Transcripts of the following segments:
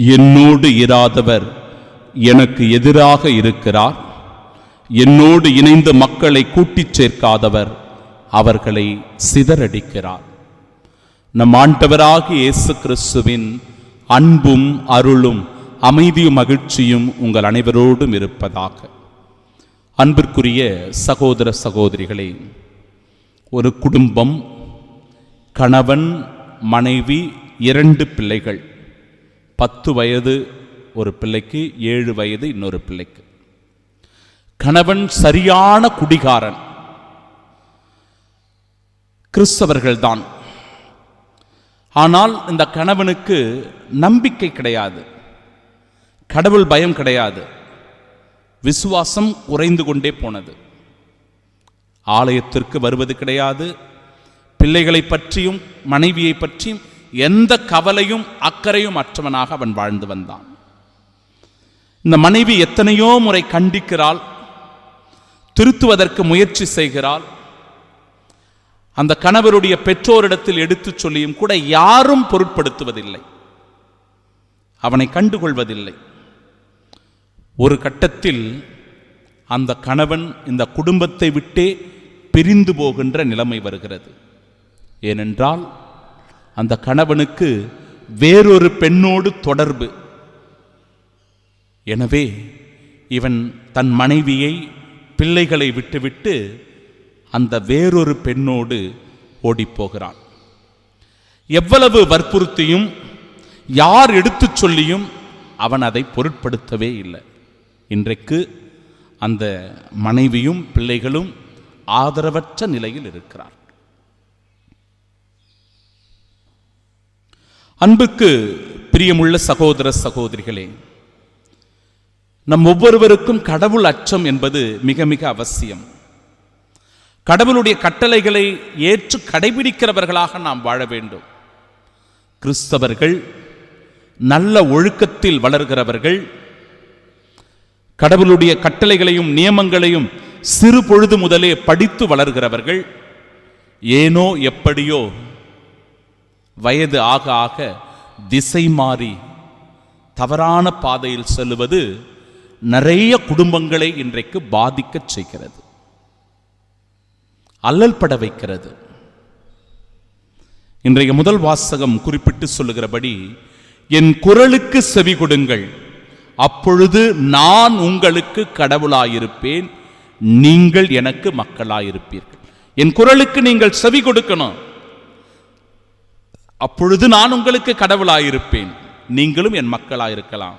என்னோடு இராதவர் எனக்கு எதிராக இருக்கிறார். என்னோடு இணைந்து மக்களை கூட்டிச் சேர்க்காதவர் அவர்களை சிதறடிக்கிறார். நம் ஆண்டவராகிய இயேசு கிறிஸ்துவின் அன்பும் அருளும் அமைதியும் மகிழ்ச்சியும் உங்கள் அனைவரோடும் இருப்பதாக. அன்பிற்குரிய சகோதர சகோதரிகளே, ஒரு குடும்பம், கணவன் மனைவி, 2 பிள்ளைகள், 10 வயது ஒரு பிள்ளைக்கு, 7 வயது இன்னொரு பிள்ளைக்கு. கணவன் சரியான குடிகாரன், கிறிஸ்தவர்கள்தான். ஆனால் இந்த கணவனுக்கு நம்பிக்கை கிடையாது, கடவுள் பயம் கிடையாது, விசுவாசம் குறைந்து கொண்டே போனது. ஆலயத்திற்கு வருவது கிடையாது, பிள்ளைகளை பற்றியும் மனைவியை பற்றியும் எந்த கவலையும் அக்கறையும் அற்றவனாக அவன் வாழ்ந்து வந்தான். இந்த மனைவி எத்தனையோ முறை கண்டிக்கிறாள், திருத்துவதற்கு முயற்சி செய்கிறாள். அந்த கணவருடைய பெற்றோரிடத்தில் எடுத்துச் சொல்லியும் கூட யாரும் பொருட்படுத்துவதில்லை, அவனை கண்டுகொள்வதில்லை. ஒரு கட்டத்தில் அந்த கணவன் இந்த குடும்பத்தை விட்டே பிரிந்து போகின்ற நிலைமை வருகிறது. ஏனென்றால் அந்த கணவனுக்கு வேறொரு பெண்ணோடு தொடர்பு. எனவே இவன் தன் மனைவியை, பிள்ளைகளை விட்டுவிட்டு அந்த வேறொரு பெண்ணோடு ஓடிப்போகிறான். எவ்வளவு வற்புறுத்தியும் யார் எடுத்துச் சொல்லியும் அவன் அதை பொருட்படுத்தவே இல்லை. இன்றைக்கு அந்த மனைவியும் பிள்ளைகளும் ஆதரவற்ற நிலையில் இருக்கிறார். அன்புக்கு பிரியமுள்ள சகோதர சகோதரிகளே, நம் ஒவ்வொருவருக்கும் கடவுள் அச்சம் என்பது மிக மிக அவசியம். கடவுளுடைய கட்டளைகளை ஏற்று கடைபிடிக்கிறவர்களாக நாம் வாழ வேண்டும். கிறிஸ்தவர்கள், நல்ல ஒழுக்கத்தில் வளர்கிறவர்கள், கடவுளுடைய கட்டளைகளையும் நியமங்களையும் சிறு பொழுது முதலே படித்து வளர்கிறவர்கள், ஏனோ எப்படியோ வயது ஆக ஆக திசை மாறி தவறான பாதையில் செல்லுவது நிறைய குடும்பங்களை இன்றைக்கு பாதிக்கச் செய்கிறது, அல்லல்பட வைக்கிறது. இன்றைய முதல் வாசகம் குறிப்பிட்டு சொல்லுகிறபடி, என் குரலுக்கு செவி கொடுங்கள், அப்பொழுது நான் உங்களுக்கு கடவுளாயிருப்பேன், நீங்கள் எனக்கு மக்களாயிருப்பீர்கள். என் குரலுக்கு நீங்கள் செவி கொடுக்கணும், அப்பொழுது நான் உங்களுக்கு கடவுளாயிருப்பேன், நீங்களும் என் மக்களாயிருக்கலாம்.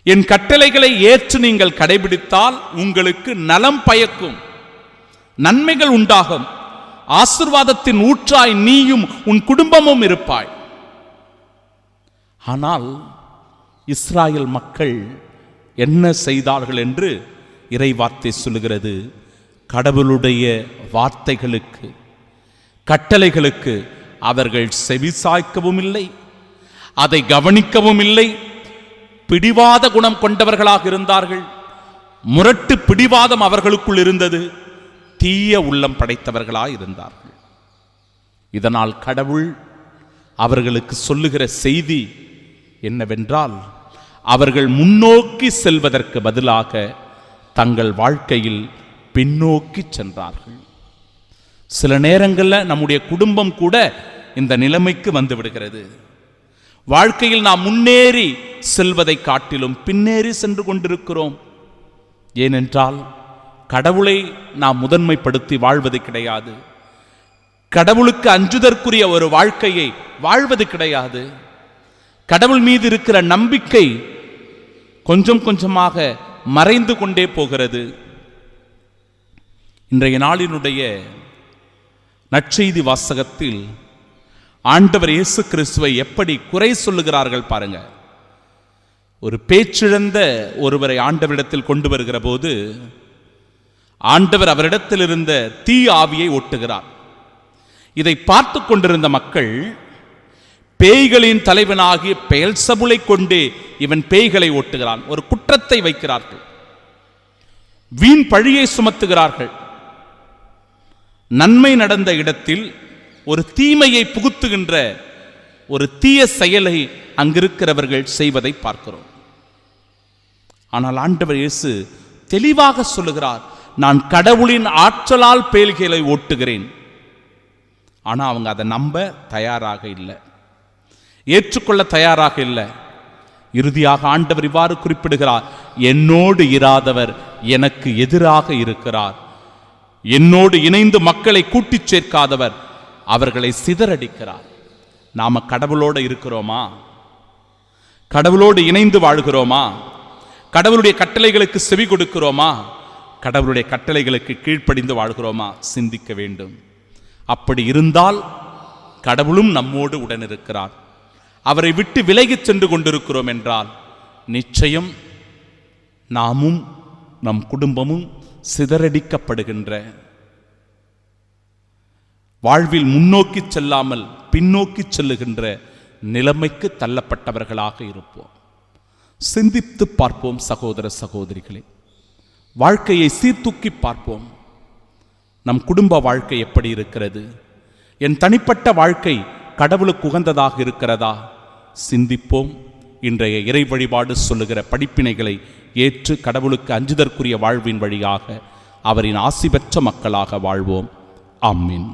என் கட்டளைகளை ஏற்று நீங்கள் கடைபிடித்தால் உங்களுக்கு நலம் பயக்கும், நன்மைகள் உண்டாகும், ஆசீர்வாதத்தின் ஊற்றாய் நீயும் உன் குடும்பமும் இருப்பாய். ஆனால் இஸ்ராயேல் மக்கள் என்ன செய்தார்கள் என்று இறைவார்த்தை சொல்லுகிறது. கடவுளுடைய வார்த்தைகளுக்கு, கட்டளைகளுக்கு அவர்கள் செவிசாய்க்கவும் இல்லை, அதை கவனிக்கவும் இல்லை. பிடிவாத குணம் கொண்டவர்களாக இருந்தார்கள். முரட்டு பிடிவாதம் அவர்களுக்குள் இருந்தது. தீய உள்ளம் படைத்தவர்களாக இருந்தார்கள். இதனால் கடவுள் அவர்களுக்கு சொல்லுகிற செய்தி என்னவென்றால், அவர்கள் முன்னோக்கி செல்வதற்கு பதிலாக தங்கள் வாழ்க்கையில் பின்னோக்கி சென்றார்கள். சில நேரங்களில் நம்முடைய குடும்பம் கூட இந்த நிலைமைக்கு வந்து விடுகிறது. வாழ்க்கையில் நாம் முன்னேறி செல்வதை காட்டிலும் பின்னேறி சென்று கொண்டிருக்கிறோம். ஏனென்றால் கடவுளை நாம் முதன்மைப்படுத்தி வாழ்வது கிடையாது, கடவுளுக்கு அஞ்சுதற்குரிய ஒரு வாழ்க்கையை வாழ்வது கிடையாது. கடவுள் மீது இருக்கிற நம்பிக்கை கொஞ்சம் கொஞ்சமாக மறைந்து கொண்டே போகிறது. இன்றைய நாளினுடைய நற்செய்தி வாசகத்தில் ஆண்டவர் இயேசு கிறிஸ்துவை எப்படி குறை சொல்லுகிறார்கள் பாருங்க. ஒரு பேச்சிழந்த ஒருவரை ஆண்டவரிடத்தில் கொண்டு வருகிற போது ஆண்டவர் அவரிடத்தில் இருந்த தீ ஆவியை ஒட்டுகிறார். இதை பார்த்து கொண்டிருந்த மக்கள் பேய்களின் தலைவனாகிய பெயல்சபுலை கொண்டே இவன் பேய்களை ஓட்டுகிறான், ஒரு குற்றத்தை வைக்கிறார்கள், வீண் பழியை சுமத்துகிறார்கள். நன்மை நடந்த இடத்தில் ஒரு தீமையை புகுத்துகின்ற ஒரு தீய செயலை அங்கிருக்கிறவர்கள் செய்வதை பார்க்கிறோம். ஆனால் ஆண்டவர் இயேசு தெளிவாக சொல்லுகிறார், நான் கடவுளின் ஆற்றலால் பேய்களை ஓட்டுகிறேன். ஆனால் அவங்க அதை நம்ப தயாராக இல்லை, ஏற்றுக்கொள்ள தயாராக இல்லை. இறுதியாக ஆண்டவர் இவ்வாறு குறிப்பிடுகிறார், என்னோடு இராதவர் எனக்கு எதிராக இருக்கிறார், என்னோடு இணைந்து மக்களை கூட்டிச் சேர்க்காதவர் அவர்களை சிதறடிக்கிறார். நாம கடவுளோடு இருக்கிறோமா? கடவுளோடு இணைந்து வாழ்கிறோமா? கடவுளுடைய கட்டளைகளுக்கு செவி கொடுக்கிறோமா? கடவுளுடைய கட்டளைகளுக்கு கீழ்ப்படிந்து வாழ்கிறோமா? சிந்திக்க வேண்டும். அப்படி இருந்தால் கடவுளும் நம்மோடு உடன் இருக்கிறார். அவரை விட்டு விலகிச் சென்று கொண்டிருக்கிறோம் என்றால் நிச்சயம் நாமும் நம் குடும்பமும் சிதறடிக்கப்படுகின்ற, வாழ்வில் முன்னோக்கி செல்லாமல் பின்னோக்கி செல்லுகின்ற நிலைமைக்கு தள்ளப்பட்டவர்களாக இருப்போம். சிந்தித்து பார்ப்போம் சகோதர சகோதரிகளே. வாழ்க்கையை சீர்தூக்கி பார்ப்போம். நம் குடும்ப வாழ்க்கை எப்படி இருக்கிறது? என் தனிப்பட்ட வாழ்க்கை கடவுளுக்கு உகந்ததாக இருக்கிறதா? சிந்திப்போம். இன்றைய இறை வழிபாடு சொல்லுகிற படிப்பினைகளை ஏற்று கடவுளுக்கு அஞ்சுதற்குரிய வாழ்வின் வழியாக அவரின் ஆசி பெற்ற மக்களாக வாழ்வோம். ஆமீன்.